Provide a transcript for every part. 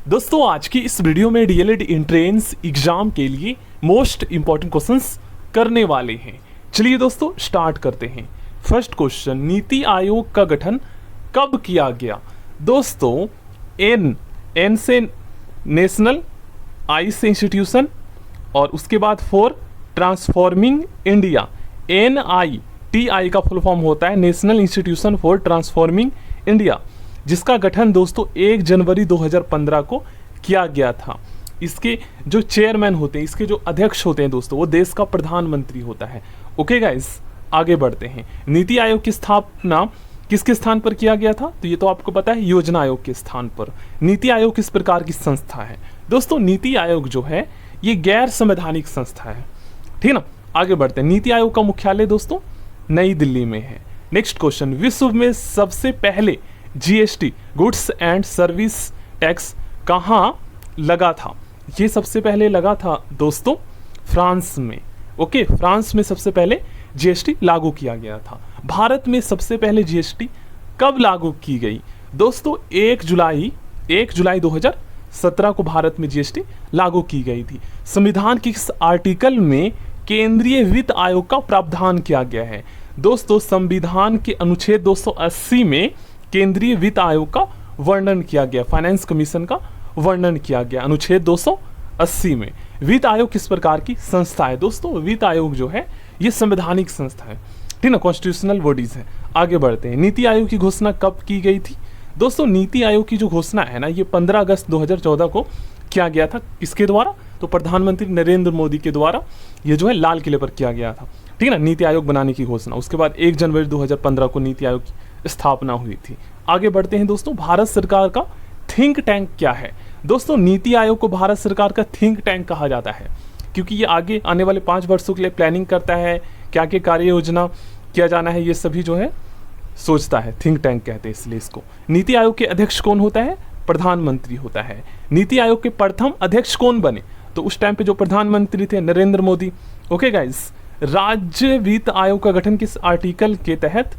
दोस्तों आज की इस वीडियो में डीएलएड एंट्रेंस एग्जाम के लिए मोस्ट इंपॉर्टेंट क्वेश्चंस करने वाले हैं। चलिए दोस्तों स्टार्ट करते हैं। फर्स्ट क्वेश्चन, नीति आयोग का गठन कब किया गया? दोस्तों एन से नेशनल, आई से इंस्टीट्यूशन और उसके बाद फॉर ट्रांसफॉर्मिंग इंडिया। NITI का फुल फॉर्म होता है national institution for transforming India, जिसका गठन दोस्तों 1 जनवरी 2015 को किया गया था। इसके जो चेयरमैन होते हैं, इसके जो अध्यक्ष होते हैं दोस्तों, वो देश का प्रधानमंत्री होता है। ओके गाइस, आगे बढ़ते हैं। नीति आयोग की स्थापना किसके स्थान पर किया गया था? तो ये तो आपको पता है, योजना आयोग के स्थान पर। नीति आयोग किस प्रकार की संस्था है? दोस्तों नीति आयोग जो है ये गैर संवैधानिक संस्था है, ठीक ना। आगे बढ़ते हैं। नीति आयोग का मुख्यालय दोस्तों नई दिल्ली में है। नेक्स्ट क्वेश्चन, विश्व में सबसे पहले GST goods and service tax कहाँ लगा था? ये सबसे पहले लगा था दोस्तों फ्रांस में। ओके, फ्रांस में सबसे पहले GST लागू किया गया था। भारत में सबसे पहले GST कब लागू की गई? दोस्तों 1 जुलाई 2017 को भारत में GST लागू की गई थी। संविधान के इस आर्टिकल में केंद्रीय वित्त आयोग का प्रावधान किया गया है। दोस्तों संविधान के अनुच्छेद 280 में केंद्रीय वित्त आयोग का वर्णन किया गया, फाइनेंस कमीशन का वर्णन किया गया अनुच्छेद 280 में। वित्त आयोग किस प्रकार की संस्था है? दोस्तों वित्त आयोग जो है ये संवैधानिक संस्था है, ठीक ना, कॉन्स्टिट्यूशनल बॉडीज है। आगे बढ़ते हैं। नीति आयोग की घोषणा कब की गई थी? दोस्तों नीति आयोग की जो घोषणा है ना, ये 15 अगस्त 2014 को किया गया था। किसके द्वारा? तो प्रधानमंत्री नरेंद्र मोदी के द्वारा ये जो है लाल किले पर किया गया था, ठीक है ना, नीति आयोग बनाने की घोषणा। उसके बाद 1 जनवरी 2015 को नीति आयोग की स्थापना हुई थी। आगे बढ़ते हैं दोस्तों। भारत सरकार का थिंक टैंक क्या है? दोस्तों नीति आयोग को भारत सरकार का थिंक टैंक कहा जाता है, क्योंकि ये आगे आने वाले 5 वर्षों के लिए प्लानिंग करता है, क्या क्या कार्य योजना किया जाना है, ये सभी जो है सोचता है। थिंक टैंक कहते हैं इसलिए इसको। नीति आयोग के अध्यक्ष कौन होता है? प्रधानमंत्री होता है। नीति आयोग के प्रथम अध्यक्ष कौन बने? तो उस टाइम पे जो प्रधानमंत्री थे नरेंद्र मोदी। ओके गाइस, राज्य वित्त आयोग का गठन किस आर्टिकल के तहत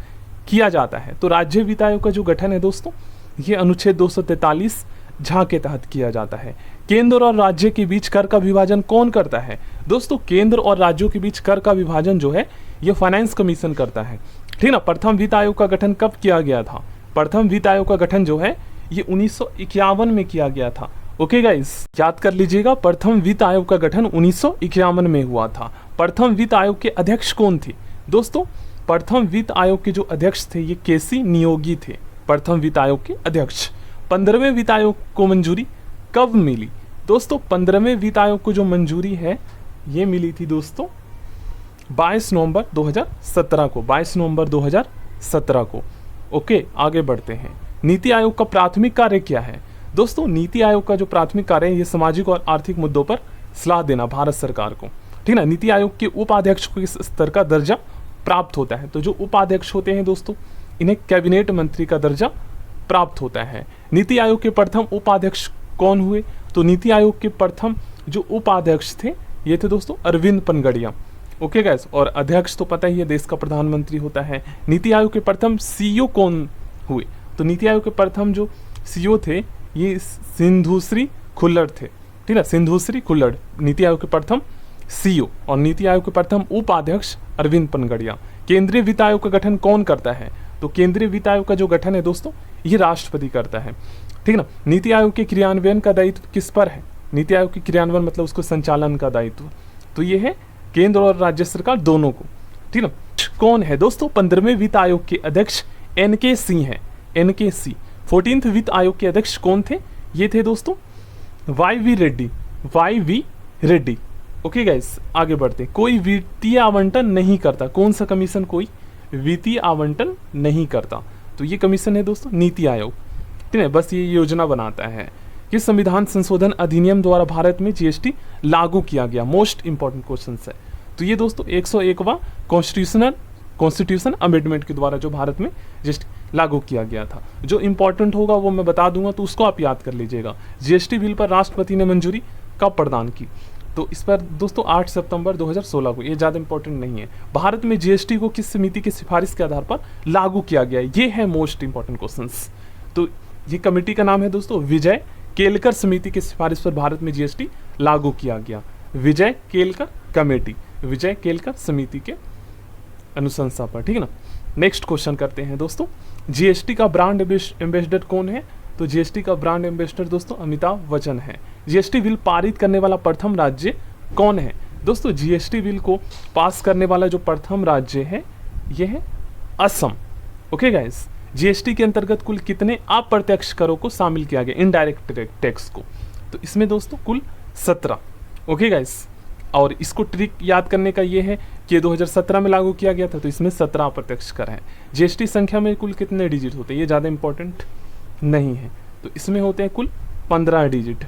किया जाता है? तो राज्य वित्त आयोग का जो गठन है दोस्तों, ये अनुच्छेद 243 झा के तहत किया जाता है। केंद्र और राज्य के बीच कर का विभाजन कौन करता है? दोस्तों केंद्र और राज्यों के बीच कर का विभाजन जो है ये फाइनेंस कमीशन करता है, ठीक ना। प्रथम वित्त आयोग का गठन कब किया गया था? प्रथम वित्त आयोग का गठन जो है ये 1951 में किया गया था। ओके गाइस, याद कर लीजिएगा, प्रथम वित्त आयोग का गठन 1951 में हुआ था। प्रथम वित्त आयोग के अध्यक्ष कौन थे? दोस्तों प्रथम वित्त आयोग के जो अध्यक्ष थे ये केसी नियोगी थे, प्रथम वित्त आयोग के अध्यक्ष। 15वें वित्त आयोग को मंजूरी कब मिली? दोस्तों 15वें वित्त आयोग को जो मंजूरी है ये मिली थी दोस्तों 22 नवंबर 2017 को, 22 नवंबर 2017 को। ओके, आगे बढ़ते हैं। नीति आयोग का प्राथमिक कार्य क्या है? दोस्तों नीति आयोग का जो प्राथमिक कार्य है ये सामाजिक और आर्थिक मुद्दों पर सलाह देना भारत सरकार को, ठीक ना। नीति आयोग के उपाध्यक्ष को इस स्तर का दर्जा प्राप्त होता है। तो जो उपाध्यक्ष होते हैं दोस्तों इन्हें कैबिनेट मंत्री का दर्जा प्राप्त होता है। नीति आयोग के प्रथम उपाध्यक्ष कौन हुए? तो नीति आयोग के प्रथम जो उपाध्यक्ष थे ये थे दोस्तों अरविंद पनगड़िया। ओके गाइस, और अध्यक्ष तो पता ही है देश का प्रधानमंत्री होता है। नीति आयोग के प्रथम CEO कौन हुए? तो नीति आयोग के प्रथम जो CEO थे ये सिंधुश्री खुल्लर थे, ठीक है, सिंधुश्री खुल्लर नीति आयोग के प्रथम CEO और नीति आयोग के प्रथम उपाध्यक्ष अरविंद पनगड़िया। केंद्रीय वित्त आयोग का गठन कौन करता है? तो केंद्रीय वित्त आयोग का जो गठन है दोस्तों ये राष्ट्रपति करता है, ठीक ना। नीति आयोग के क्रियान्वयन का दायित्व किस पर है? नीति आयोग के क्रियान्वयन मतलब उसको संचालन का दायित्व तो ये है केंद्र और राज्य सरकार दोनों को, ठीक ना। कौन है दोस्तों 15वें वित्त आयोग के अध्यक्ष? NK सिंह है, NK सिंह। 14th वित्त आयोग के अध्यक्ष कौन थे? ये थे दोस्तों YV रेड्डी। ओके गाइस, आगे बढ़ते। कोई वित्तीय आवंटन नहीं करता, कौन सा कमीशन कोई वित्तीय आवंटन नहीं करता? तो ये कमीशन है दोस्तों नीति आयोग, ठीक है, बस ये योजना बनाता है। किस संविधान संशोधन अधिनियम द्वारा भारत में GST लागू किया गया? मोस्ट इंपॉर्टेंट क्वेश्चन है। तो ये दोस्तों 101वां कॉन्स्टिट्यूशन अमेंडमेंट के द्वारा जो भारत में GST लागू किया गया था। जो इंपॉर्टेंट होगा वो मैं बता दूंगा, तो उसको आप याद कर लीजिएगा। GST बिल पर राष्ट्रपति ने मंजूरी कब प्रदान की? तो इस पर दोस्तों 8 सितंबर 2016 को। ये ज़्यादा इंपॉर्टेंट नहीं है। भारत में GST को किस समिति की सिफारिश के आधार पर लागू किया गया है? ये है मोस्ट इंपॉर्टेंट क्वेश्चंस। तो ये कमेटी का नाम है दोस्तों विजय केलकर समिति की सिफारिश पर भारत में जीएसटी लागू किया गया? विजय केलकर कमेटी, विजय केलकर समिति के अनुशंसा पर, ठीक है ना। नेक्स्ट क्वेश्चन करते हैं दोस्तों, जीएसटी का ब्रांड एम्बेसडर कौन है? तो जीएसटी का ब्रांड एम्बेसडर दोस्तों अमिताभ बच्चन है। जीएसटी बिल पारित करने वाला प्रथम राज्य कौन है? दोस्तों जीएसटी बिल को पास करने वाला जो प्रथम राज्य है यह है असम। ओके गाइस, जीएसटी के अंतर्गत कुल कितने अप्रत्यक्ष करों को शामिल किया गया, इनडायरेक्ट टैक्स को? तो इसमें दोस्तों कुल 17। ओके गाइस, और इसको ट्रिक याद करने का ये है कि 2017 में लागू किया गया था, तो इसमें 17 अप्रत्यक्ष कर हैं। जीएसटी संख्या में कुल कितने डिजिट होते हैं, ये ज़्यादा इंपॉर्टेंट नहीं है, तो इसमें होते हैं कुल 15 डिजिट।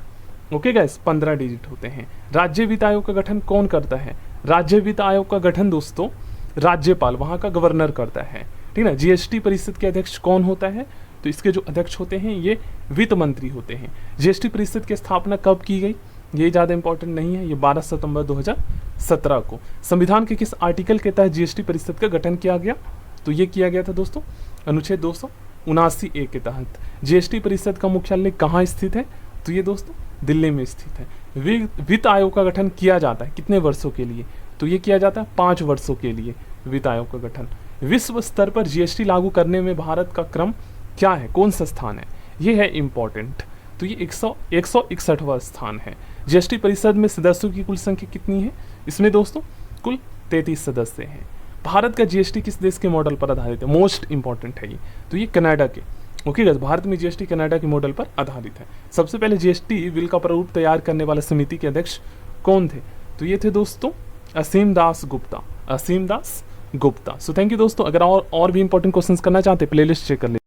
ओके गाइस, 15 डिजिट होते हैं। राज्य वित्त आयोग का गठन कौन करता है? राज्य वित्त आयोग का गठन दोस्तों राज्यपाल, वहाँ का गवर्नर करता है, ठीक है ना। जीएसटी परिषद के अध्यक्ष कौन होता है? तो इसके जो अध्यक्ष होते हैं ये वित्त मंत्री होते हैं। जीएसटी परिषद की स्थापना कब की गई, ये ज़्यादा इंपॉर्टेंट नहीं है, ये 12 सितंबर 2017 को। संविधान के किस आर्टिकल के तहत जीएसटी परिषद का गठन किया गया? तो ये किया गया था दोस्तों अनुच्छेद 279A के तहत। जीएसटी परिषद का मुख्यालय कहाँ स्थित है? तो ये दोस्तों दिल्ली में स्थित है। वित्त आयोग का गठन किया जाता है कितने वर्षों के लिए? तो ये किया जाता है 5 वर्षों के लिए वित्त आयोग का गठन। विश्व स्तर पर जीएसटी लागू करने में भारत का क्रम क्या है, कौन सा स्थान है? ये है इम्पोर्टेंट, तो ये 161वां स्थान है। जीएसटी परिषद में सदस्यों की कुल संख्या कितनी है? इसमें दोस्तों कुल 33 सदस्य हैं। भारत का जीएसटी किस देश के मॉडल पर आधारित है? मोस्ट इंपॉर्टेंट है ये, तो ये कनाडा के। ओके गाइस, भारत में जीएसटी कनाडा के मॉडल पर आधारित है। सबसे पहले जीएसटी बिल का प्रारूप तैयार करने वाला समिति के अध्यक्ष कौन थे? तो ये थे दोस्तों असीम दास गुप्ता, असीम Das Gupta. So thank you दोस्तों, अगर और भी इंपॉर्टेंट क्वेश्चंस करना चाहते हैं प्लेलिस्ट चेक कर लीजिए।